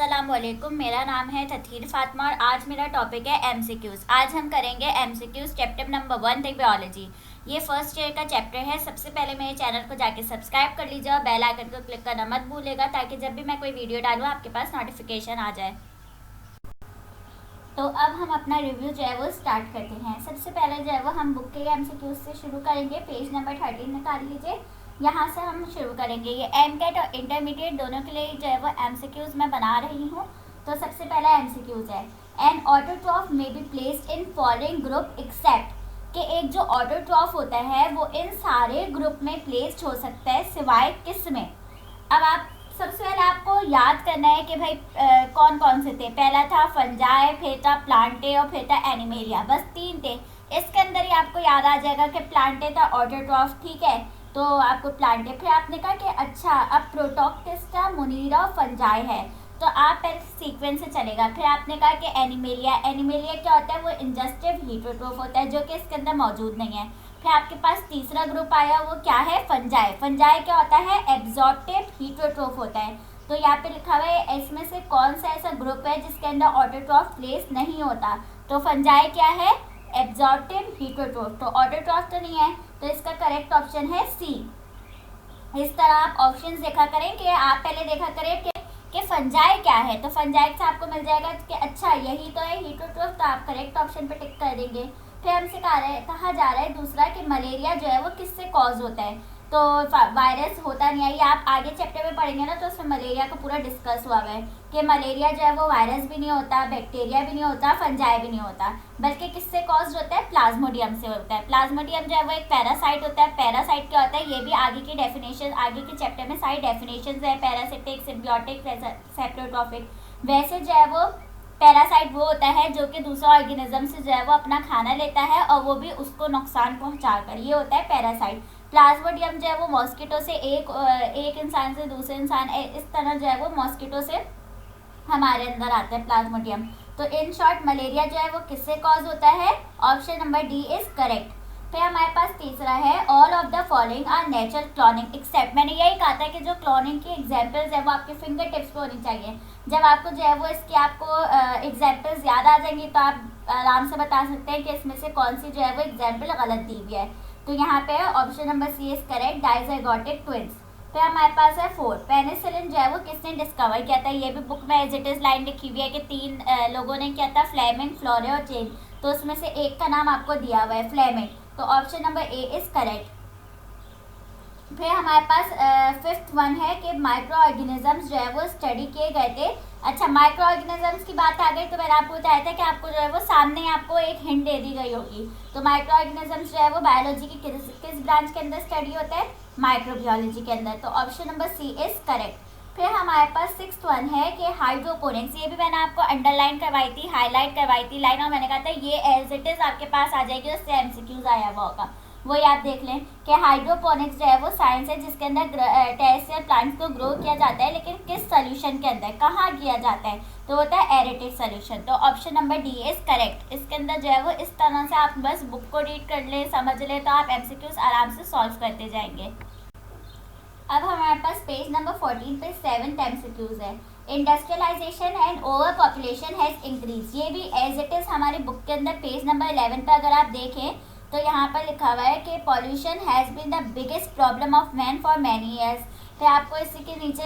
अस्सलामुअलैकुम, मेरा नाम है तथीर फातिमा और आज मेरा टॉपिक है एमसीक्यूज़। आज हम करेंगे एमसीक्यूज़ चैप्टर नंबर 1 तक बायोलॉजी। ये फर्स्ट ईयर का चैप्टर है। सबसे पहले मेरे चैनल को जाके सब्सक्राइब कर लीजिए और बेल आइकन को क्लिक करना मत भूलिएगा ताकि जब भी मैं कोई वीडियो डालूँ आपके पास नोटिफिकेशन आ जाए। तो अब हम अपना रिव्यू जो है वो स्टार्ट करते हैं। सबसे पहले जो है वो हम बुक के एमसीक्यूज़ से शुरू करेंगे। पेज नंबर 13 निकाल लीजिए, यहाँ से हम शुरू करेंगे। ये एमकेट और इंटरमीडिएट दोनों के लिए जो है वो एमसीक्यूज़ मैं बना रही हूँ। तो सबसे पहला एमसीक्यूज़ है, an autotroph may be placed in following group except, कि एक जो ऑटोट्रॉफ होता है वो इन सारे ग्रुप में प्लेस्ड हो सकता है सिवाय किस में। अब आप सबसे पहले आपको याद करना है कि भाई कौन कौन से थे। पहला था फंजाई, फिर था प्लांटे और फिर था एनिमेलिया। बस 3 थे। इसके अंदर ही आपको याद आ जाएगा कि प्लांटे था ऑटोट्रॉफ, ठीक है, तो आपको प्लांटे। फिर आपने कहा कि अच्छा अब प्रोटोक्टिस्टा, मुनीरा और फंजाई है, तो आप पहले सीक्वेंस से चलेगा। फिर आपने कहा कि एनिमेलिया, एनिमेलिया क्या होता है, वो इंजस्टिव हीटरोट्रोफ होता है जो कि इसके अंदर मौजूद नहीं है। फिर आपके पास तीसरा ग्रुप आया, वो क्या है, फंजाई। फंजाई क्या होता है, एब्जॉर्प्टिव हीटरोट्रोफ होता है। तो यहाँ पे लिखा हुआ है इसमें से कौन सा ऐसा ग्रुप है जिसके अंदर ऑटोट्रॉफ प्लेस नहीं होता। तो फंजाई क्या है, एब्जॉर्प्टिव हीटरोट्रोफ। तो ऑटोट्रॉफ तो नहीं है, तो इसका करेक्ट ऑप्शन है सी। इस तरह आप ऑप्शंस देखा करें कि आप पहले देखा करें कि फंजाई क्या है, तो फंजाई से आपको मिल जाएगा कि अच्छा यही तो है हीटरोट्रोफ, तो आप करेक्ट ऑप्शन पे टिक कर देंगे। फिर हमसे कहा जा रहा है दूसरा कि मलेरिया जो है वो किससे कॉज होता है। तो वायरस होता नहीं है, ये आप आगे चैप्टर में पढ़ेंगे ना, तो उसमें मलेरिया का पूरा डिस्कस हुआ है कि मलेरिया जो है वो वायरस भी नहीं होता, बैक्टीरिया भी नहीं होता, फंजाई भी नहीं होता, बल्कि किससे कॉज होता है, प्लाज्मोडियम से होता है। प्लाज्मोडियम जो है वो एक पैरासाइट होता है। पैरासाइट क्या होता है, ये भी आगे की डेफिनेशन, आगे के चैप्टर में सारी डेफिनेशन है, पैरासिटिक, सिम्बियोटिक, सेप्रोट्रॉफिक। वैसे जो है वो पैरासाइट वो होता है जो कि दूसरा ऑर्गेनिज्म से जो है वो अपना खाना लेता है और वो भी उसको नुकसान पहुंचाकर, ये होता है पैरासाइट। प्लाज्मोडियम जो है वो मॉस्किटो से एक इंसान से दूसरे इंसान, इस तरह जो है वो मॉस्किटो से हमारे अंदर आता है प्लाज्मोडियम। तो इन शॉर्ट मलेरिया जो है वो किससे कॉज होता है, option number D is correct. फिर हमारे पास तीसरा है, all of the following are natural cloning except. मैंने यही कहा था कि जो क्लोनिंग की एग्जांपल्स है वो आपके फिंगर टिप्स पे होनी चाहिए। जब आपको जो है वो इसकी आपको एग्जांपल्स याद आ जाएंगी तो आप आराम से बता सकते हैं कि इसमें से कौन सी जो है वो एग्जाम्पल गलत दी हुई है। तो यहाँ पे option number C is correct, dizygotic twins. फिर हमारे पास है 4, पेनिसिलिन जो है वो किसने डिस्कवर किया था। ये भी बुक में एज इट इज लाइन लिखी हुई है कि 3 लोगों ने किया था, फ्लेमिंग, फ्लोरे और चेन। तो उसमें से एक का नाम आपको दिया हुआ है, फ्लेमिंग। तो option number A is correct. फिर हमारे पास 5th वन है कि माइक्रो ऑर्गेनिजम्स जो है वो स्टडी किए गए थे। अच्छा, माइक्रो ऑर्गेनिजम्स की बात आ गई तो मैंने आपको बताया था कि आपको जो है वो सामने आपको एक हिंट दे दी गई होगी। तो माइक्रो ऑर्गेनिजम्स जो है वो बायोलॉजी की किस ब्रांच के अंदर स्टडी होता है, माइक्रोबायोलॉजी के अंदर। तो option number C is correct. फिर हमारे पास 6th वन है कि हाइड्रोपोनिक्स। ये भी मैंने आपको अंडरलाइन करवाई थी, हाईलाइट करवाई थी लाइन, और मैंने कहा था ये एज इट इज आपके पास आ जाएगी, उससे एमसीक्यूज आया हुआ होगा, वो याद देख लें कि हाइड्रोपोनिक्स जो है वो साइंस है जिसके अंदर टेरेस्ट्रियल प्लांट्स को ग्रो किया जाता है, लेकिन किस सोल्यूशन के अंदर, कहाँ किया जाता है, तो होता है एरेटेड सोल्यूशन। तो option number D is correct. इसके अंदर जो है वो इस तरह से आप बस बुक को रीड कर लें, समझ लें, तो आप एमसीक्यूज आराम से सॉल्व करते जाएंगे। अब हमारे पास पेज नंबर 14 पे 7th एमसीक्यूज है, industrialisation and over population has increase. ये भी एज इट इज़ हमारी बुक के अंदर पेज नंबर 11 पर अगर आप देखें तो यहाँ पर लिखा हुआ है कि pollution has been the biggest problem of man for many years. फिर आपको इसी के नीचे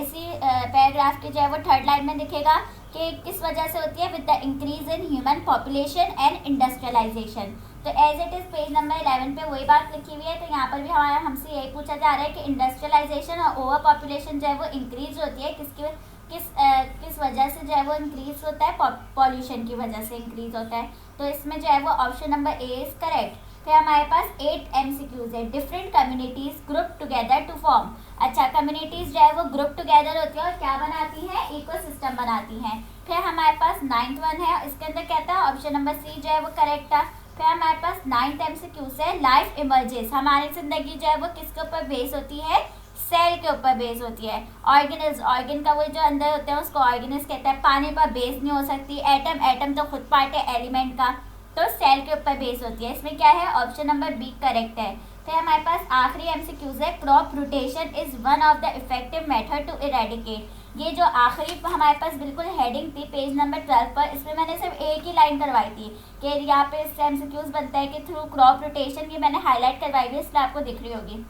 इसी पैराग्राफ के जो है वो 3rd लाइन में दिखेगा कि किस वजह से होती है, with the increase in human population and industrialisation. तो as it is page number 11 पे वही बात लिखी हुई है। तो यहाँ पर भी हमारा हमसे यही पूछा जा रहा है कि इंडस्ट्रियलाइजेशन और ओवर पॉपुलेशन जो है वो इंक्रीज होती है, किस वजह से जो है वो इंक्रीज होता है, पॉल्यूशन की वजह से इंक्रीज होता है। तो इसमें जो है वो option number A is correct. फिर हमारे पास 8 एमसीक्यूज है, different communities group together to form. अच्छा, कम्युनिटीज जो है वो ग्रुप टुगेदर होती है और क्या बनाती हैं, इकोसिस्टम बनाती हैं। फिर हमारे पास 9th वन है, इसके अंदर क्या था, ऑप्शन नंबर सी जो है वो करेक्ट था। फिर हमारे पास 9th एमसीक्यूज है, लाइफ इमर्जेस। हमारी जिंदगी जो है वो किसके ऊपर बेस होती है, सेल के ऊपर बेस होती है। ऑर्गन का वो जो अंदर होते हैं उसको ऑर्गेनिज कहते हैं। पानी पर बेस नहीं हो सकती। एटम तो खुद पार्ट है एलिमेंट का, तो सेल के ऊपर बेस होती है। इसमें क्या है, ऑप्शन नंबर बी करेक्ट है। फिर हमारे पास आखिरी एमसीक्यूज है, crop rotation is one of the effective method to eradicate. ये जो आखिरी हमारे पास बिल्कुल हेडिंग थी पेज नंबर 12 पर, इसमें मैंने सिर्फ एक ही लाइन करवाई थी कि यहाँ पे इससे एमसीक्यूज बनता है कि थ्रू क्रॉप रोटेशन, ये मैंने हाईलाइट करवाई हुई है, इसलिए आपको दिख रही होगी।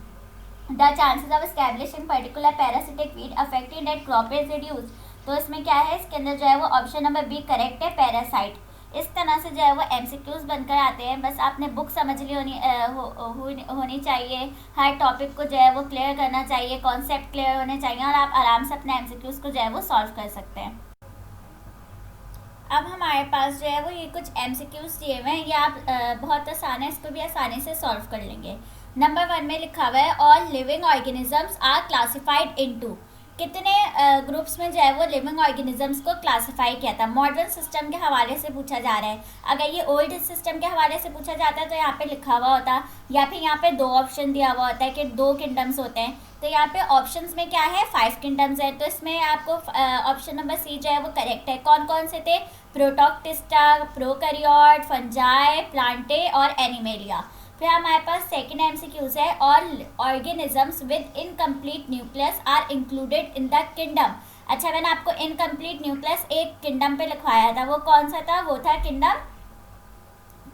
The chances of establishing particular parasitic weed affecting that crop is reduce. तो इसमें क्या है, इसके अंदर जो है वो ऑप्शन नंबर बी करेक्ट है, पैरासाइट। इस तरह से जो है वो एमसीक्यूज बनकर आते हैं। बस आपने बुक समझ ली होनी चाहिए, हर टॉपिक को जो है वो क्लियर करना चाहिए, कॉन्सेप्ट क्लियर होने चाहिए, और आप आराम से अपने एमसीक्यूज को जो है वो सॉल्व कर सकते हैं। अब हमारे पास जो है वो ये कुछ एमसीक्यूज दिए हुए हैं, ये आप बहुत आसान है, इसको भी आसानी से सॉल्व कर लेंगे। नंबर 1 में लिखा हुआ है all living organisms are classified into. कितने ग्रुप्स में जो है वो लिविंग ऑर्गेनिजम्स को क्लासिफाई किया था। मॉडर्न सिस्टम के हवाले से पूछा जा रहा है। अगर ये ओल्ड सिस्टम के हवाले से पूछा जाता है तो यहाँ पे लिखा हुआ होता, या फिर यहाँ पे 2 ऑप्शन दिया हुआ होता है कि 2 किंगडम्स होते हैं। तो यहाँ पे ऑप्शंस में क्या है, 5 किंगडम्स है। तो इसमें आपको ऑप्शन नंबर सी जो है वो करेक्ट है। कौन कौन से थे, प्रोटोक्टिस्टा, प्रोकैरियोट, फंजाई, प्लांटे और एनिमेलिया। फिर हमारे पास सेकेंड एमसीक्यूज है, all organisms with incomplete nucleus are included in the kingdom. अच्छा, मैंने आपको इनकम्प्लीट न्यूक्लियस एक किंगडम पे लिखवाया था, वो कौन सा था, वो था किंगडम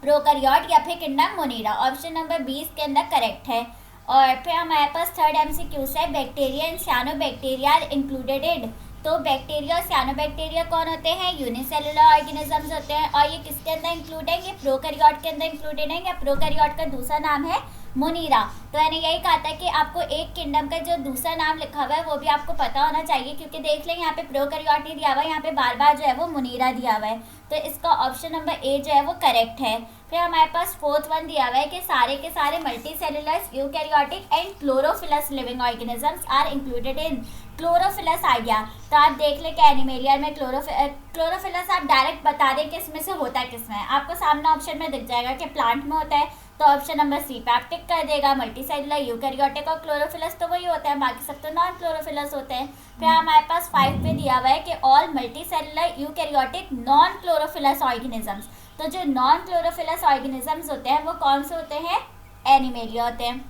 प्रोकैरियोट या फिर किंगडम मोनीरा। ऑप्शन नंबर 20 के अंदर करेक्ट है। और फिर हमारे पास थर्ड एमसीक्यूज है, bacteria and cyanobacteria are included in. तो बैक्टीरिया और सियानोबैक्टीरिया कौन होते हैं, यूनिसेलुलर ऑर्गेनिजम्स होते हैं। और ये किसके अंदर इंक्लूड है, ये प्रोकैरियोट के अंदर इंक्लूडेड है, या प्रोकैरियोट का दूसरा नाम है मोनीरा। तो मैंने यही कहा था कि आपको एक किंगडम का जो दूसरा नाम लिखा हुआ है वो भी आपको पता होना चाहिए, क्योंकि देख लें यहाँ पे प्रोकैरियोट नहीं दिया हुआ है, यहाँ पे बार बार जो है वो मोनीरा दिया हुआ है। तो इसका ऑप्शन नंबर ए जो है वो करेक्ट है। फिर हमारे पास फोर्थ वन दिया हुआ है कि सारे के सारे multi cellular eukaryotic and chlorophyllous living organisms are included in. Chlorophyllous आ गया, तो आप देख लें कि एनिमेलिया में क्लोरोफिलस आप डायरेक्ट बता दें कि इसमें से होता है किसमें, आपको सामने ऑप्शन में दिख जाएगा कि प्लांट में होता है, तो ऑप्शन नंबर सी पे आप टिक कर देगा। मल्टी सेलुलर यूकैरियोटिक और क्लोरोफिलस तो वही होता है, बाकी सब तो नॉन क्लोरोफिलस होते हैं। फिर हमारे पास 5 पे दिया हुआ है कि all multi cellular eukaryotic non chlorophyllous organisms. तो जो नॉन क्लोरोफिलस ऑर्गेनिजम्स होते हैं वो कौन से होते हैं, एनिमेलिया होते हैं।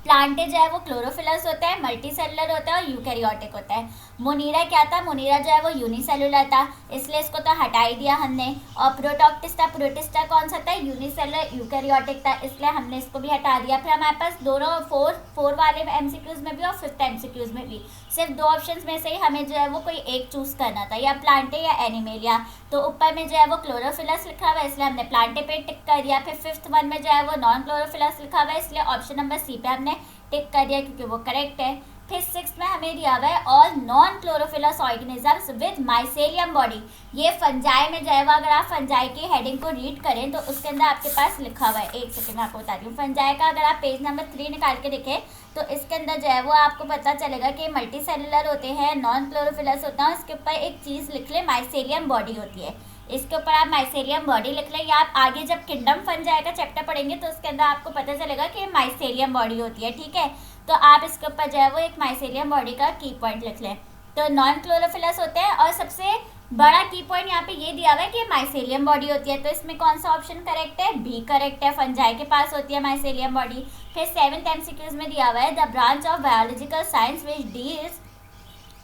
प्लांटे जो है वो क्लोरोफिलस होता है, मल्टी सेलुलर होता है और यूकैरियोटिक होता है। मोनीरा क्या था, मोनीरा जो है वो यूनिसेलुलर था, इसलिए इसको तो हटा ही दिया हमने। और प्रोटिस्टा कौन सा था, यूनिसेलुलर यूकैरियोटिक था, इसलिए हमने इसको भी हटा दिया। फिर हमारे पास दोनों फोर वाले एमसीक्यूज में भी और 5th एमसीक्यूज में भी सिर्फ 2 ऑप्शंस में से ही हमें जो है वो कोई एक चूज करना था, या प्लांटे या एनिमेलिया। तो ऊपर में जो है वो क्लोरोफिलस लिखा हुआ है, इसलिए हमने प्लांटे पे टिक कर दिया। फिर 5th वन में जो है वो नॉन क्लोरोफिलस लिखा हुआ है, इसलिए ऑप्शन नंबर सी पे हमने टिक कर दिया क्योंकि वो करेक्ट है। फिर 6th में हमें दिया हुआ है all non chlorophyllous organisms with mycelium body. ये फंजाई में जो है वो, अगर आप फंजाई की हेडिंग को रीड करें तो उसके अंदर आपके पास लिखा हुआ है, एक सेकंड में आपको बता रही हूँ। फंजाई का अगर आप पेज नंबर 3 निकाल के देखें तो इसके अंदर जो है वो आपको पता चलेगा कि मल्टी सेलुलर होते हैं, नॉन क्लोरोफिलस होता है। इसके ऊपर एक चीज़ लिख ले, माइसेलियम बॉडी होती है, इसके ऊपर आप माइसेलियम बॉडी लिख लें, या आप आगे जब किंगडम फंजाई का चैप्टर पढ़ेंगे तो उसके अंदर आपको पता चलेगा कि माइसेलियम बॉडी होती है, ठीक है। तो आप इसके ऊपर जो है वो एक माइसेलियम बॉडी का की पॉइंट लिख लें। तो नॉन क्लोरोफिलस होते हैं, और सबसे बड़ा की पॉइंट यहाँ पे ये दिया हुआ है कि माइसेलियम बॉडी होती है। तो इसमें कौन सा ऑप्शन करेक्ट है, बी करेक्ट है, फंजाई के पास होती है माइसेलियम बॉडी। फिर 7th एमसीक्यूज में दिया हुआ है the branch of biological science which deals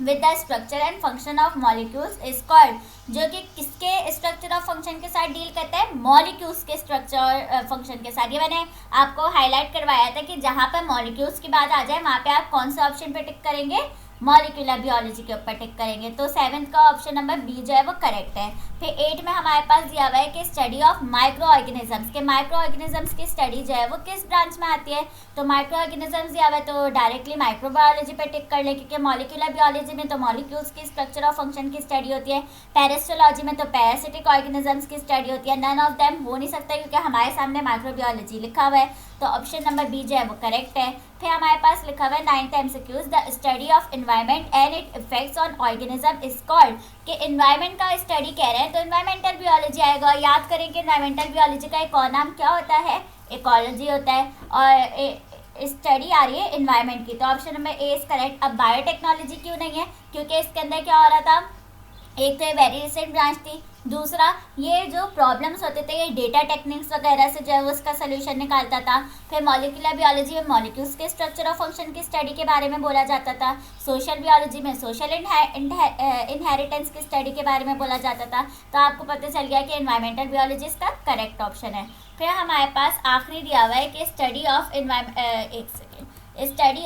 with the structure and function of molecules is called. जो कि किसके स्ट्रक्चर और फंक्शन के साथ डील करता है, मॉलिक्यूल्स के स्ट्रक्चर और फंक्शन के साथ। ये मैंने आपको हाईलाइट करवाया था कि जहाँ पर मॉलिक्यूल्स की बात आ जाए वहाँ पे आप कौन से ऑप्शन पे टिक करेंगे, मॉलिक्यूलर बियोलॉजी के ऊपर टिक करेंगे। तो 7th का ऑप्शन नंबर बी जो है वो करेक्ट है। फिर 8 में हमारे पास दिया हुआ है कि स्टडी ऑफ माइक्रो ऑर्गेनिजम्स, के माइक्रो ऑर्गेनिजम्स की स्टडी जो है वो किस ब्रांच में आती है। तो माइक्रो ऑर्गेनिजम्स दिया हुआ है तो डायरेक्टली माइक्रोबायोलॉजी पे टिक कर ले, क्योंकि मॉलिक्यूलर बियोलॉजी में तो मॉलिक्यूल्स की स्ट्रक्चर और फंक्शन की स्टडी होती है, पैरासिटोलॉजी में तो पैरासिटिक ऑर्गेनिजम्स की स्टडी होती है। नन ऑफ देम हो नहीं सकता क्योंकि हमारे सामने माइक्रोबायोलॉजी लिखा हुआ है, तो ऑप्शन नंबर बी जो है वो करेक्ट है। फिर हमारे पास लिखा हुआ है 9th MCQs the study of environment and it effects on organism is called. कि एनवायरनमेंट का स्टडी कह रहे हैं तो एनवायरमेंटल बियोलॉजी आएगा। याद करें कि एनवायरमेंटल बियोलॉजी का एक और नाम क्या होता है, इकोलॉजी होता है, और स्टडी आ रही है एनवायरनमेंट की, तो option number A is correct. अब बायोटेक्नोलॉजी क्यों नहीं है, क्योंकि इसके अंदर क्या हो रहा था, एक तो ये वेरी रिसेंट ब्रांच थी, दूसरा, ये जो प्रॉब्लम्स होते थे ये डेटा टेक्निक्स वगैरह से जो है वो उसका सोल्यूशन निकालता था। फिर मॉलिक्यूलर बायोलॉजी में मॉलिक्यूल्स के स्ट्रक्चर और फंक्शन की स्टडी के बारे में बोला जाता था। सोशल बायोलॉजी में सोशल इनहेरिटेंस की स्टडी के बारे में बोला जाता था। तो आपको पता चल गया कि एनवायरमेंटल बायोलॉजी इसका करेक्ट ऑप्शन है। फिर हमारे पास आखिरी दिया हुआ है कि study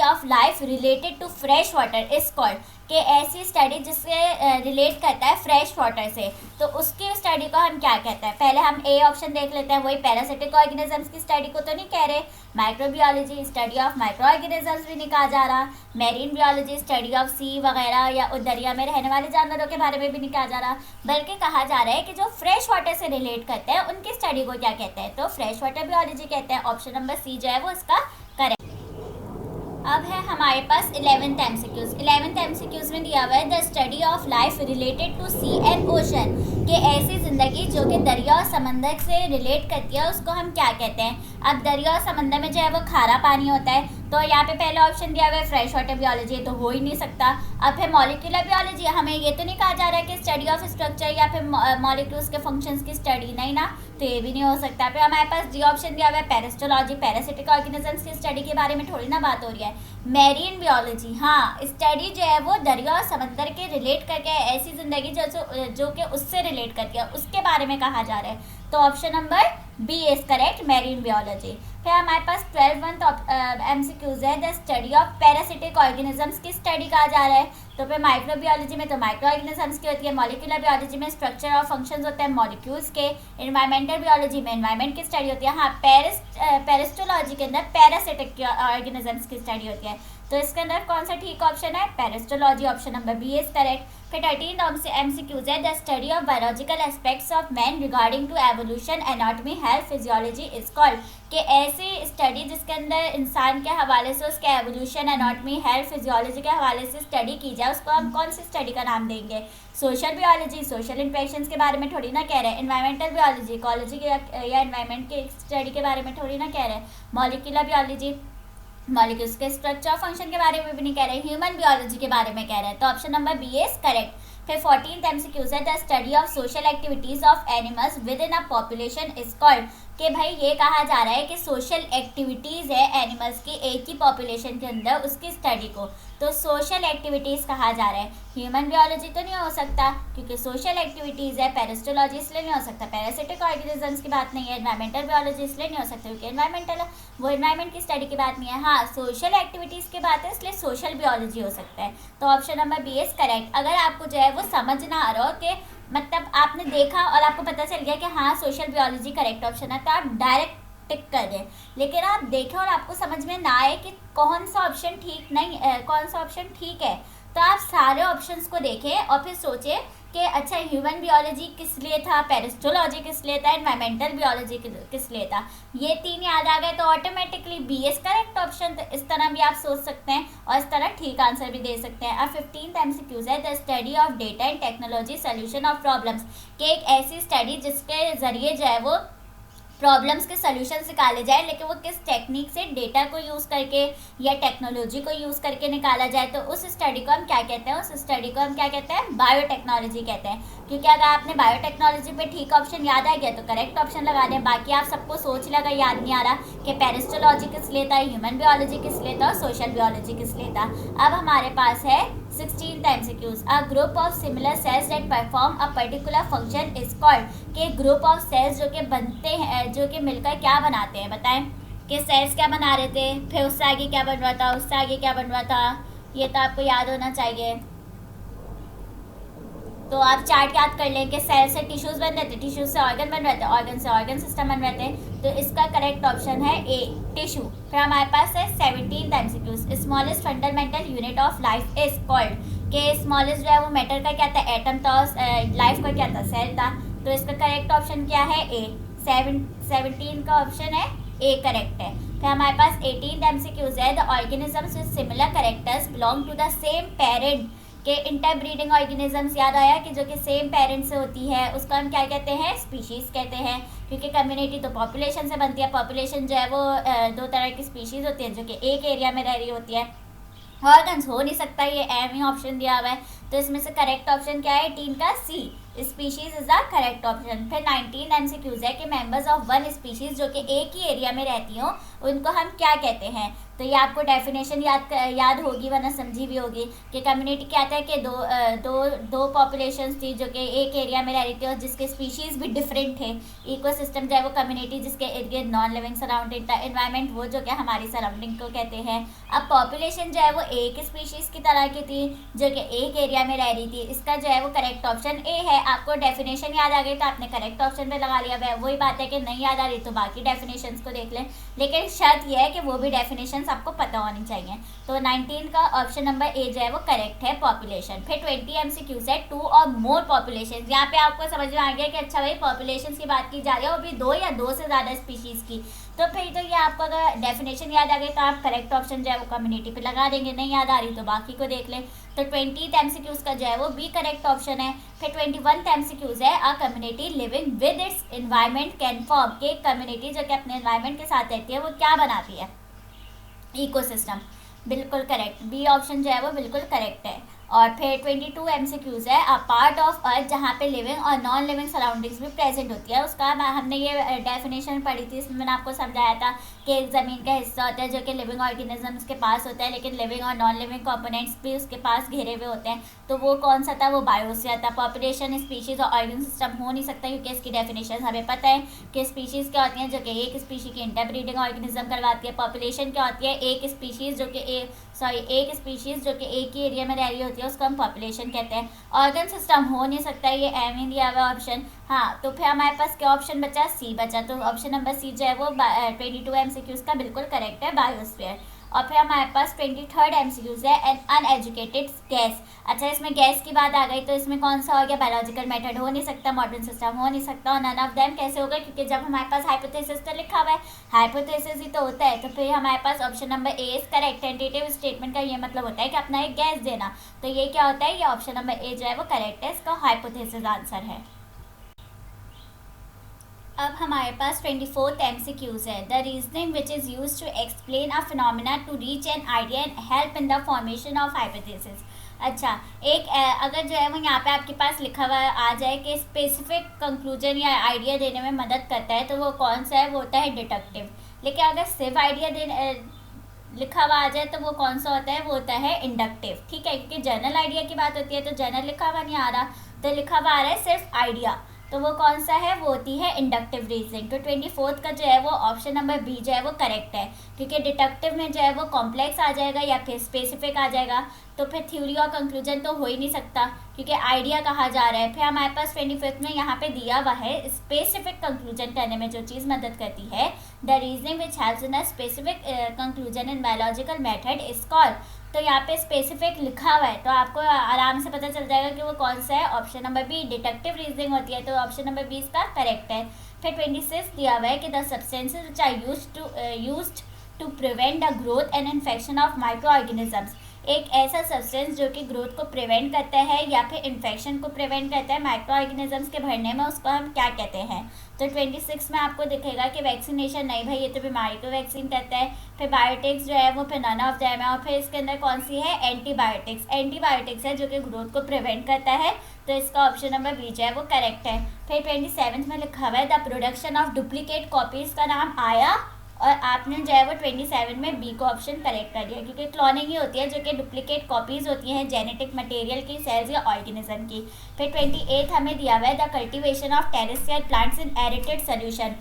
of life related to fresh water is called, कि ऐसी स्टडी जिससे रिलेट करता है फ्रेश वाटर से, तो उसकी स्टडी को हम क्या कहते हैं। पहले हम ए ऑप्शन देख लेते हैं, वही पैरासिटिक ऑर्गेनिजम्स की स्टडी को तो नहीं कह रहे। Microbiology study of micro organisms भी नहीं कहा जा रहा। मेरीन बायोलॉजी स्टडी ऑफ सी वगैरह या दरिया में रहने वाले जानवरों के बारे में भी नहीं कहा जा रहा, बल्कि कहा जा रहा है कि जो फ्रेश वाटर से रिलेट करते हैं उनकी स्टडी को क्या कहते हैं, तो फ्रेश वाटर बायोलॉजी कहते हैं। ऑप्शन नंबर सी जो है वो इसका करेक्ट। अब है हमारे पास 11th MCQs। 11th MCQs में दिया हुआ है the study of life related to sea and ocean, कि ऐसी ज़िंदगी जो कि दरिया और समंदर से रिलेट करती है उसको हम क्या कहते हैं। अब दरिया और समंदर में जो है वो खारा पानी होता है, तो यहाँ पे पहला ऑप्शन दिया हुआ है फ्रेश वाटर बायोलॉजी, तो हो ही नहीं सकता। अब है मॉलिक्यूलर बायोलॉजी, हमें ये तो नहीं कहा जा रहा है कि स्टडी ऑफ स्ट्रक्चर या फिर मॉलिक्यूल्स के फंक्शंस की स्टडी, नहीं ना, तो ये भी नहीं हो सकता। फिर हमारे पास डी ऑप्शन दिया हुआ है पैरासिटोलॉजी, पैरासिटिक ऑर्गेनिजम्स की स्टडी के बारे में थोड़ी ना बात हो रही है। मैरीन बायोलॉजी, हाँ, स्टडी जो है वो दरिया और समंदर के रिलेट करके ऐसी ज़िंदगी जो कि उससे रिलेट करती है उसके बारे में कहा जा रहा है, तो option number B is correct, marine biology. फिर हमारे पास 12th MCQs है the study of parasitic organisms की स्टडी कहा जा रहा है, तो फिर माइक्रोबायोलॉजी में तो माइक्रो ऑर्गेनिजम्स की होती है, मॉलिक्यूलर बायोलॉजी में स्ट्रक्चर और फंक्शंस होते हैं मॉलिक्यूल्स के, एनवायरमेंटल बायोलॉजी में एनवायरमेंट की स्टडी होती है। हाँ, पैरासिटोलॉजी के अंदर पैरासिटिक ऑर्गेनिजम्स की स्टडी होती है, तो इसके अंदर कौन सा ठीक ऑप्शन है, parasitology, option number B is correct. फिर 13th MCQs है the study of biological aspects of man regarding to evolution anatomy health physiology is called, कि ऐसी स्टडी जिसके अंदर इंसान के हवाले से उसके एवोल्यूशन एनाटॉमी हेल्थ फिजियोलॉजी के हवाले से स्टडी की जाए उसको हम कौन सी स्टडी का नाम देंगे। सोशल बायोलॉजी, सोशल इंटरेक्शंस के बारे में थोड़ी ना कह रहे हैं। एनवायरमेंटल बायोलॉजी, इकोलॉजी या एनवायरमेंट के स्टडी के बारे में थोड़ी ना कह रहे हैं। मॉलिक्यूलर बायोलॉजी, मॉलिक्यूल्स के स्ट्रक्चर और फंक्शन के बारे में भी नहीं कह रहे, ह्यूमन बायोलॉजी के बारे में कह रहे हैं, तो option number B is correct. फिर 14th MCQs है the study of social activities of animals within a population is called, कि भाई ये कहा जा रहा है कि सोशल एक्टिविटीज़ है एनिमल्स की एक ही पॉपुलेशन के अंदर उसकी स्टडी को, तो सोशल एक्टिविटीज़ कहा जा रहा है। ह्यूमन बायोलॉजी तो नहीं हो सकता क्योंकि सोशल एक्टिविटीज़ है, पैरासिटोलॉजी इसलिए नहीं हो सकता, पैरासिटिक ऑर्गेनिजम्स की बात नहीं है, एनवायरमेंटल बायोलॉजी इसलिए नहीं हो सकता क्योंकि एनवायरमेंटल वो एनवायरमेंट की स्टडी की बात नहीं है। हाँ, सोशल एक्टिविटीज़ की बात है इसलिए सोशल बायोलॉजी हो सकता है, तो option number B is correct. अगर आपको जो है वो समझ ना आ रहा हो कि मतलब आपने देखा और आपको पता चल गया कि हाँ सोशल बायोलॉजी करेक्ट ऑप्शन है, तो आप डायरेक्ट टिक कर दें। लेकिन आप देखें और आपको समझ में ना आए कि कौन सा ऑप्शन ठीक नहीं कौन सा ऑप्शन ठीक है, तो आप सारे ऑप्शंस को देखें और फिर सोचें कि अच्छा ह्यूमन बायोलॉजी किस लिए था, पैरासिटोलॉजी किस लिए था, एनवायरमेंटल बायोलॉजी किस लिए था, ये तीन याद आ गए तो automatically B is correct option. तो इस तरह भी आप सोच सकते हैं और इस तरह ठीक आंसर भी दे सकते हैं। अब 15th MCQs है the study of data and technology solution of problems, कि एक ऐसी स्टडी जिसके ज़रिए जो है वो प्रॉब्लम्स के सोल्यूशंस निकाले जाए, लेकिन वो किस टेक्निक से, डेटा को यूज़ करके या टेक्नोलॉजी को यूज़ करके निकाला जाए, तो उस स्टडी को हम क्या कहते हैं, उस स्टडी को हम क्या कहते हैं, बायोटेक्नोलॉजी कहते हैं। क्योंकि अगर आपने बायोटेक्नोलॉजी पे ठीक ऑप्शन याद आ गया तो करेक्ट ऑप्शन लगा दें, बाकी आप सबको सोच लगा याद नहीं आ रहा कि पैरासिटोलॉजी किस लिए था, ह्यूमन बायोलॉजी किस लिए था और सोशल बायोलॉजी किस लिए था। अब हमारे पास है 16th MCQs, a group of similar sales that perform a particular function is called, कि ग्रुप ऑफ सेल्स जो कि बनते हैं, जो कि मिलकर क्या बनाते हैं, बताएं कि सेल्स क्या बना रहे थे, फिर उससे आगे क्या बन रहा था, उससे आगे क्या बन रहा था, ये तो आपको याद होना चाहिए। तो आप चार्ट याद कर लें कि सेल से टिश्यूज़ बन रहे थे, टिश्यूज से ऑर्गन बन रहे थे, ऑर्गन से ऑर्गन सिस्टम बन रहे थे, तो इसका करेक्ट ऑप्शन है ए, टिश्यू। फिर हमारे पास है 17th MCQs, smallest fundamental unit of life is called, कि स्मॉलेस्ट जो है वो मैटर का क्या था, एटम था, लाइफ का क्या था, सेल था, तो इसका करेक्ट ऑप्शन क्या है, ए। 17 का ऑप्शन है ए करेक्ट है। फिर हमारे पास 18th MCQs है the organisms with similar characters belong to the same parent, के इंटरब्रीडिंग ऑर्गेनिजम्स याद आया कि जो कि सेम पेरेंट से होती है उसको हम क्या कहते हैं, स्पीशीज़ कहते हैं। क्योंकि कम्युनिटी तो पॉपुलेशन से बनती है, पॉपुलेशन जो है वो दो तरह की स्पीशीज़ होती है जो कि एक एरिया में रह रही होती है। ऑर्गन्स हो नहीं सकता, ये एम ही ऑप्शन दिया हुआ है, तो इसमें से करेक्ट ऑप्शन क्या है 18 का c, species is the correct option. फिर 19 एमसीक्यूज है कि मेंबर्स ऑफ वन स्पीशीज जो कि एक ही एरिया में रहती हो उनको हम क्या कहते हैं। तो ये आपको डेफिनेशन याद होगी वरना समझी भी होगी कि कम्युनिटी क्या था कि दो पॉपुलेशंस थी जो कि एक एरिया में रह रही थी और जिसके स्पीशीज़ भी डिफरेंट थे। इकोसिस्टम जो है वो कम्युनिटी जिसके इर्द गिर्द नॉन लिविंग सराउंडिंग था, एनवायरनमेंट वो जो कि हमारी सराउंडिंग को कहते हैं। अब पॉपुलेशन जो है वो एक स्पीशीज़ की तरह की थी जो कि एक एरिया में रह रही थी। इसका जो है वो करेक्ट ऑप्शन ए है। आपको डेफिनेशन याद आ गई तो आपने करेक्ट ऑप्शन पे लगा लिया। वही बात है कि नहीं याद आ रही तो बाकी डेफिनेशंस को देख लें, लेकिन शर्त यह है कि वो भी डेफिनेशंस आपको पता होनी चाहिए। तो 19 का ऑप्शन नंबर ए जो है वो करेक्ट है, पॉपुलेशन। फिर 20 एमसीक्यू से 2 और मोर पॉपुलेशन। यहाँ पे आपको समझ में आ गया कि अच्छा भाई पॉपुलेशन की बात की जा रही है वो भी 2 या 2 से ज़्यादा स्पीशीज़ की। तो फिर तो ये आपको अगर डेफिनेशन याद आ गई तो आप करेक्ट ऑप्शन जो है वो कम्युनिटी पे लगा देंगे, नहीं याद आ रही तो बाकी को देख लें। तो 20 एमसीक्यूज का जो है वो बी करेक्ट ऑप्शन है। फिर 21 एमसीक्यूज है a community living with its environment can form, के कम्युनिटी जो कि अपने एनवायरनमेंट के साथ रहती है वो क्या बनाती है, इकोसिस्टम। बिल्कुल करेक्ट, बी ऑप्शन जो है वो बिल्कुल करेक्ट है। और फिर 22 एमसीक्यूज है अ पार्ट ऑफ अर्थ जहाँ पे लिविंग और नॉन लिविंग सराउंडिंग्स भी प्रेजेंट होती है। उसका हमने ये डेफिनेशन पढ़ी थी, इसमें मैंने आपको समझाया था कि ज़मीन का हिस्सा होता है जो कि लिविंग ऑर्गेनिज्म के पास होता है, लेकिन लिविंग और नॉन लिविंग कंपोनेंट्स भी उसके पास घिरे हुए होते हैं। तो वो कौन सा था, वो बायोस्फीयर था। पॉपुलेशन, स्पीशीज़ और ऑर्गन सिस्टम हो नहीं सकता क्योंकि इसकी डेफिनेशन हमें पता है कि स्पीशीज़ क्या होती हैं जो कि एक स्पीशी की इंटरब्रीडिंग ऑर्गेनिज्म करवाती है। पॉपुलेशन क्या होती है, एक स्पीशीज़ जो कि एक स्पीशीज़ जो कि एक ही एरिया में रह रही होती है उसको हम पॉपुलेशन कहते हैं। ऑर्गन सिस्टम हो नहीं सकता, ये एम ही दिया हुआ ऑप्शन। हाँ, तो फिर हमारे पास क्या ऑप्शन बचा, सी बचा। तो ऑप्शन नंबर सी जो है वो 22 एमसीक्यूज का बिल्कुल करेक्ट है, बायोस्फीयर। और फिर हमारे पास 23rd एमसीक्यूज है एन अनएजुकेटेड गैस। अच्छा, इसमें गैस की बात आ गई तो इसमें कौन सा हो गया, बायोलॉजिकल मेथड हो नहीं सकता, मॉडर्न सिस्टम हो नहीं सकता। और नन ऑफ देम कैसे होगा, क्योंकि जब हमारे पास हाइपोथेसिस तो लिखा हुआ है, हाइपोथेसिस ही तो होता है। तो फिर हमारे पास option number A is correct. Tentative statement का ये मतलब होता है कि अपना एक गैस देना, तो ये क्या होता है, ये ऑप्शन नंबर ए जो है वो करेक्ट है, इसका हाइपोथेसिस आंसर है। अब हमारे पास 24th एमसीक्यूज है the reasoning which is use to explain a phenomena to reach an idea and help in the formation of hypothesis. अच्छा, एक अगर जो है वो यहाँ पे आपके पास लिखा हुआ आ जाए कि स्पेसिफिक कंक्लूजन या आइडिया देने में मदद करता है तो वो कौन सा है, वो होता है डिडक्टिव। लेकिन अगर सिर्फ आइडिया देने लिखा हुआ आ जाए तो वो कौन सा होता है, वो होता है इंडक्टिव। ठीक है, क्योंकि जनरल आइडिया की बात होती है तो जनरल लिखा हुआ नहीं आ रहा, तो लिखा हुआ आ रहा है सिर्फ आइडिया, तो वो कौन सा है, वो होती है इंडक्टिव रीजनिंग। तो 24th का जो है वो ऑप्शन नंबर बी जो है वो करेक्ट है, क्योंकि डिडक्टिव में जो है वो कॉम्प्लेक्स आ जाएगा या फिर स्पेसिफिक आ जाएगा, तो फिर थ्योरी और कंक्लूजन तो हो ही नहीं सकता क्योंकि आइडिया कहा जा रहा है। फिर हमारे पास 25th में यहाँ पे दिया हुआ है स्पेसिफिक कंक्लूजन करने में जो चीज़ मदद करती है, the reasoning which helps in a specific conclusion in biological method is called. तो यहाँ पे स्पेसिफिक लिखा हुआ है तो आपको आराम से पता चल जाएगा कि वो कौन सा है, option number B deductive reasoning होती है, तो ऑप्शन नंबर बी इसका करेक्ट है। फिर 26 दिया हुआ है कि the substances which are used to prevent the growth and infection of micro organisms. एक ऐसा सब्सटेंस जो कि ग्रोथ को प्रिवेंट करता है या फिर इन्फेक्शन को प्रिवेंट करता है माइक्रो ऑर्गेनिजम्स के बढ़ने में, उसको हम क्या कहते हैं। तो 26 में आपको दिखेगा कि वैक्सीनेशन, नहीं भाई ये तो बीमारी को वैक्सीन कहता है। फिर बायोटिक्स जो है वो फिर नन ऑफ देम है, और फिर इसके अंदर कौन सी है, एंटीबायोटिक्स। एंटीबायोटिक्स है जो कि ग्रोथ को प्रिवेंट करता है, तो इसका ऑप्शन नंबर बी जो है वो करेक्ट है। फिर 27 में लिखा हुआ है the production of duplicate copies का नाम आया, और आपने जो है वो 27 में बी को ऑप्शन करेक्ट कर दिया, क्योंकि क्लोनिंग ही होती है जो कि डुप्लीकेट कॉपीज़ होती हैं जेनेटिक मटेरियल की, सेल्स या ऑर्गेनिज्म की। फिर 28 हमें दिया हुआ है the cultivation of terrestrial plants in aerated solution.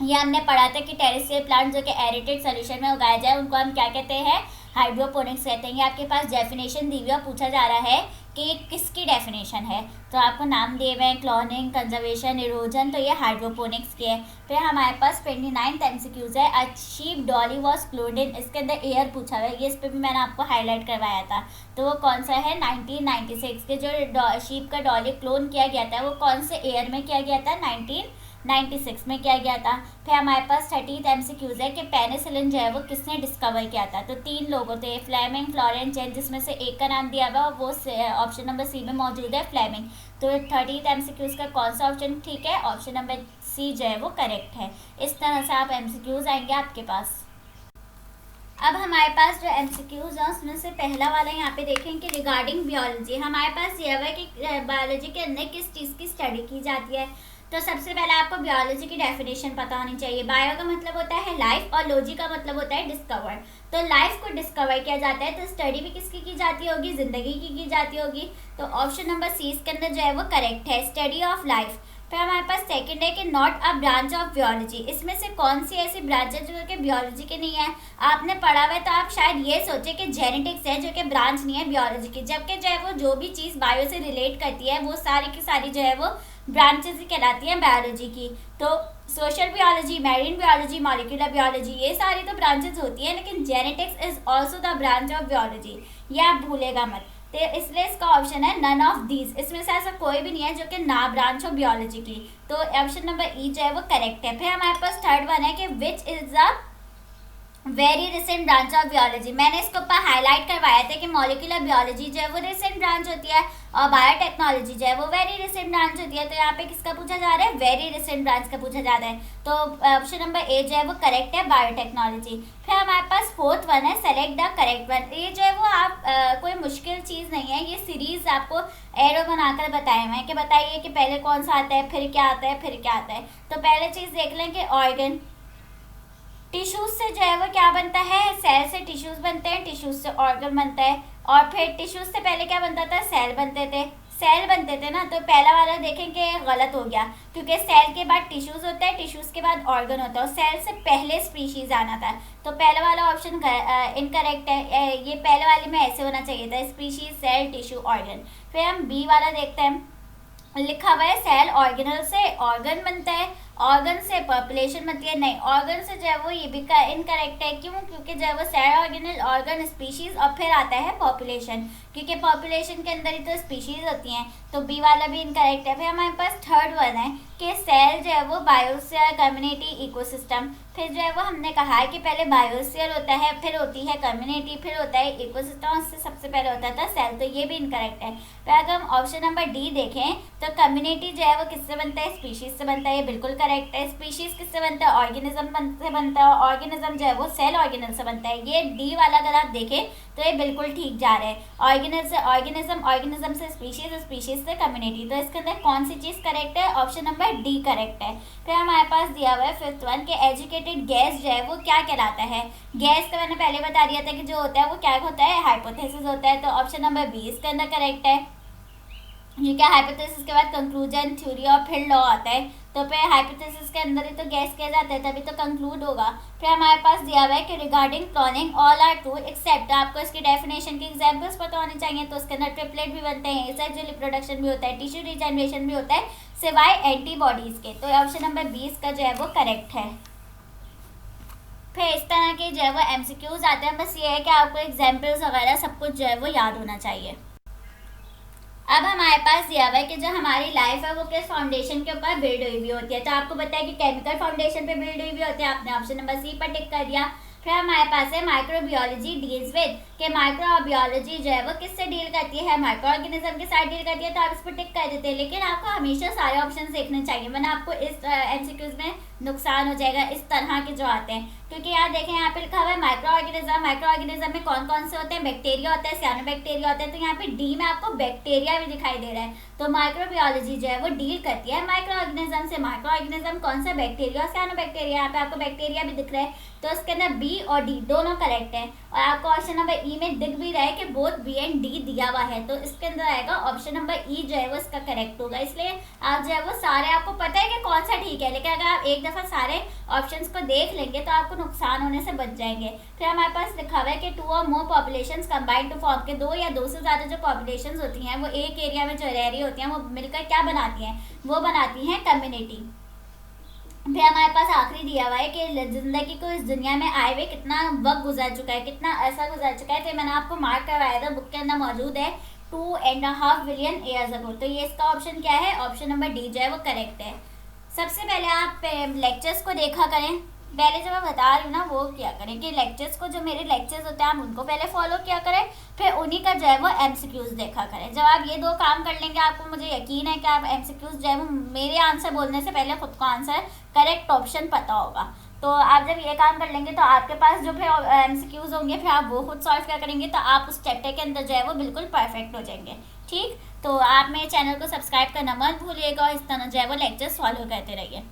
ये हमने पढ़ा था कि टेरेस्ट्रियल प्लांट जो कि एरेटेड सोल्यूशन में उगाया जाए उनको हम क्या कहते हैं, हाइड्रोपोनिक्स कहते हैं। ये आपके पास डेफिनेशन दी हुई है, पूछा जा रहा है कि ये किसकी डेफिनेशन है, तो आपको नाम दिए हुए हैं क्लोनिंग, कंजर्वेशन, इरोजन, तो ये हाइड्रोपोनिक्स की है। फिर हमारे पास 29th एमसीक्यूज है a sheep Dolly was cloned in, इसके अंदर ईयर पूछा हुआ है, ये इस पर भी मैंने आपको हाईलाइट करवाया था, तो वो कौन सा है, 1996 के जो शीप का डॉली क्लोन किया गया था वो कौन से ईयर में किया गया था, 1996 में किया गया था। फिर हमारे पास 30th एमसीक्यूज है कि पेनिसिलिन जो है वो किसने डिस्कवर किया था, तो 3 लोगों थे, फ्लेमिंग, फ्लोरेंस, जेन, जिसमें से एक का नाम दिया हुआ वो ऑप्शन नंबर सी में मौजूद है, फ्लेमिंग। तो 30th एमसीक्यूज का कौन सा ऑप्शन ठीक है, ऑप्शन नंबर सी जो है वो करेक्ट है। इस तरह से आप एमसीक्यूज आएंगे आपके पास। अब हमारे पास जो एमसीक्यूज हैं उसमें से पहला वाला यहाँ पे देखें कि रिगार्डिंग बायोलॉजी हमारे पास ये है कि बायोलॉजी के अंदर किस चीज़ की स्टडी की जाती है। तो सबसे पहले आपको बायोलॉजी की डेफिनेशन पता होनी चाहिए। बायो का मतलब होता है लाइफ और लॉजी का मतलब होता है डिस्कवर। तो लाइफ को डिस्कवर किया जाता है तो स्टडी भी किसकी की जाती होगी, जिंदगी की जाती होगी। तो ऑप्शन नंबर सी इसके अंदर जो है वो करेक्ट है, स्टडी ऑफ लाइफ। फिर हमारे पास सेकंड है कि not a branch of biology. इसमें से कौन सी ऐसी ब्रांच है जो कि बायोलॉजी की नहीं है। आपने पढ़ा हुआ है तो आप शायद ये सोचे कि जेनेटिक्स है जो कि ब्रांच नहीं है बायोलॉजी की, जबकि जो है वो जो भी चीज़ बायो से रिलेट करती है वो सारी की सारी जो है वो ब्रांचेस ही कहलाती हैं बायोलॉजी की। तो social biology, marine biology, molecular biology ये सारी तो ब्रांचेस होती हैं, लेकिन genetics is also the branch of biology, ये आप भूलेगा मत। तो इसलिए इसका ऑप्शन है नन ऑफ दीज। इसमें से ऐसा कोई भी नहीं है जो कि ना ब्रांच हो बायोलॉजी की। तो ऑप्शन नंबर ई जो है वो करेक्ट है। फिर हमारे पास थर्ड वन है कि which is the very recent branch of biology. मैंने इसके ऊपर हाईलाइट करवाया था कि मॉलिक्यूलर बायोलॉजी जो है वो रिसेंट ब्रांच होती है और बायोटेक्नोलॉजी जो है वो वेरी रिसेंट ब्रांच होती है। तो यहाँ पे किसका पूछा जा रहा है, वेरी रिसेंट ब्रांच का पूछा जा रहा है। तो ऑप्शन नंबर ए जो है वो करेक्ट है, बायोटेक्नोलॉजी। फिर हमारे पास फोर्थ वन है सेलेक्ट द करेक्ट वन। ये जो है वो आप कोई मुश्किल चीज़ नहीं है, ये सीरीज आपको एरो बनाकर बताए हुए हैं कि बताइए कि पहले कौन सा आता है, फिर क्या आता है, फिर क्या आता है। तो पहले चीज़ देख लें कि ऑर्गन। टिश्यूज से जो है वो क्या बनता है, सेल से टिश्यूज बनते हैं, टिश्यूज से ऑर्गन बनता है। और फिर टिश्यूज से पहले क्या बनता था, सेल बनते थे, सेल बनते थे ना। तो पहला वाला देखें कि गलत हो गया, क्योंकि सेल के बाद टिश्यूज होता है, टिश्यूज के बाद ऑर्गन होता है और सेल से पहले स्पीशीज आना था। तो पहला वाला ऑप्शन इनकरेक्ट है। ये पहले वाले में ऐसे होना चाहिए था, स्पीशीज, सेल, टिश्यू, ऑर्गन। फिर हम बी वाला देखते हैं, लिखा हुआ है सेल ऑर्गेनल से ऑर्गन बनता है, ऑर्गन से पॉपुलेशन बनती है। नहीं, ऑर्गन से जो है वो ये भी इनकरेक्ट है। क्यों? क्योंकि जो है वो सेल ऑर्गेनल, ऑर्गन, स्पीशीज और फिर आता है पॉपुलेशन, क्योंकि पॉपुलेशन के अंदर ही तो स्पीशीज होती हैं। तो बी वाला भी इनकरेक्ट है। फिर हमारे पास थर्ड वन है कि सेल जो है वो बायोस्फीयर, कम्युनिटी, इकोसिस्टम। फिर जो है वो हमने कहा है कि पहले बायोस्फीयर होता है, फिर होती है कम्युनिटी, फिर होता है इकोसिस्टम, उससे सबसे पहले होता था सेल। तो ये भी इनकरेक्ट है। फिर अगर हम ऑप्शन नंबर डी देखें तो कम्युनिटी जो है वो किससे बनता है, स्पीशीज से बनता है, ये बिल्कुल करेक्ट है। स्पीशीज किससे बनता है, ऑर्गेनिज्म से बनता है, और ऑर्गेनिज्म जो है वो सेल ऑर्गेनल से बनता है। ये डी वाला अगर आप देखें तो ये बिल्कुल ठीक जा रहा है। ऑर्गेनल से ऑर्गेनिज्म, ऑर्गेनिज्म से स्पीशीज, स्पीशीज से कम्युनिटी। तो इसके अंदर कौन सी चीज़ करेक्ट है, ऑप्शन नंबर डी करेक्ट है। फिर हमारे पास दिया हुआ है फिफ्थ वन के एजुकेटेड गैस जो है वो क्या कहलाता है। गैस का मैंने पहले बता दिया था कि जो होता है वो क्या होता है, हाइपोथेसिस होता है। तो ऑप्शन नंबर बी इसके अंदर करेक्ट है। ये क्या, हाइपोथेसिस के बाद कंक्लूजन, थ्योरी और फिर लॉ आता है। तो फिर हाइपोथेसिस के अंदर ही तो गैस किया जाता है, तभी तो कंक्लूड होगा। फिर हमारे पास दिया हुआ है कि regarding cloning all are true except. आपको इसकी डेफिनेशन की एग्जांपल्स पता होनी चाहिए। तो उसके अंदर ट्रिपलेट भी बनते हैं, सेक्सुअल रिप्रोडक्शन भी होता है, टिश्यू रिजेनरेशन भी होता है, सिवाय एंटीबॉडीज के। तो ऑप्शन नंबर 20 का जो है वो करेक्ट है। फिर इस तरह के जो है वो एमसीक्यूज आते हैं। बस ये है कि आपको एग्जाम्पल्स वगैरह सब कुछ जो है वो याद होना चाहिए। अब हमारे पास दिया हुआ है कि जो हमारी लाइफ है वो किस फाउंडेशन के ऊपर बिल्ड हुई हुई होती है। तो आपको पता है कि केमिकल फाउंडेशन पे बिल्ड हुई हुई होती है। आपने ऑप्शन नंबर सी पर टिक कर दिया। फिर हमारे पास है माइक्रोबायोलॉजी डील्स विद, कि माइक्रोबायोलॉजी जो है वो किससे डील करती है, माइक्रो ऑर्गेनिज्म के साथ डील करती है। तो आप इस पर टिक कर देते हैं, लेकिन आपको हमेशा सारे ऑप्शन देखने चाहिए, वरना आपको इस एमसीक्यूज में नुकसान हो जाएगा इस तरह के जो आते हैं। क्योंकि यहाँ देखें, यहाँ पे लिखा हुआ है माइक्रो ऑर्गेनिज्म। माइक्रो ऑर्गेनिज्म में कौन कौन से होते हैं, बैक्टीरिया होता है, सियानोबैक्टीरिया होता है। तो यहाँ पे डी में आपको बैक्टीरिया भी दिखाई दे रहा है। तो माइक्रोबायोलॉजी जो है वो डील करती है माइक्रो ऑर्गेनिज्म से। माइक्रो ऑर्गेनिज्म कौन सा, बैक्टीरिया और सियानोबैक्टीरिया। यहाँ पे आपको बैक्टीरिया भी दिख रहा है, तो इसके अंदर बी और डी दोनों करेक्ट है। और आपको ऑप्शन नंबर ई में दिख भी रहा है कि बोथ बी एंड डी दिया हुआ है। तो इसके अंदर आएगा ऑप्शन नंबर ई जो है वो इसका करेक्ट होगा। इसलिए आप जो है वो सारे, आपको पता है कि कौन सा ठीक है, लेकिन अगर आप एक दफ़ा सारे ऑप्शंस को देख लेंगे तो आपको नुकसान होने से बच जाएंगे। फिर हमारे पास लिखा हुआ है कि 2 और मोर पॉपुलेशंस कंबाइंड टू फॉर्म, के 2 या 2 से ज़्यादा जो पॉपुलेशंस होती हैं वो एक एरिया में जो रह रही होती हैं वो मिलकर क्या बनाती हैं, वो बनाती हैं कम्युनिटी। फिर हमारे पास आखिरी दिया हुआ है कि ज़िंदगी को इस दुनिया में आए हुए कितना वक्त गुजर चुका है, कितना ऐसा गुजर चुका है। तो मैंने आपको मार्क करवाया था, बुक के अंदर मौजूद है 2.5 बिलियन ईयर्स अगो। तो ये इसका ऑप्शन क्या है, ऑप्शन नंबर डी जो है वो करेक्ट है। सबसे पहले आप लेक्चर्स को देखा करें। पहले जो मैं बता रही हूँ ना वो किया करें कि लेक्चर्स को, जो मेरे लेक्चर्स होते हैं आप उनको पहले फॉलो किया करें, फिर उन्हीं का जो है वो एमसीक्यूज देखा करें। जब आप ये 2 काम कर लेंगे, आपको मुझे यकीन है कि आप एमसीक्यूज जो है वो मेरे आंसर बोलने से पहले खुद को आंसर करेक्ट ऑप्शन पता होगा। तो आप जब ये काम कर लेंगे तो आपके पास जो फिर MCQs होंगे फिर आप वो खुद सॉल्व क्या करेंगे, तो आप उस चैप्टर के अंदर जो है वो बिल्कुल परफेक्ट हो जाएंगे। ठीक, तो आप मेरे चैनल को सब्सक्राइब करना मत भूलिएगा और इस तरह जो है वो लेक्चर फॉलो करते रहिए।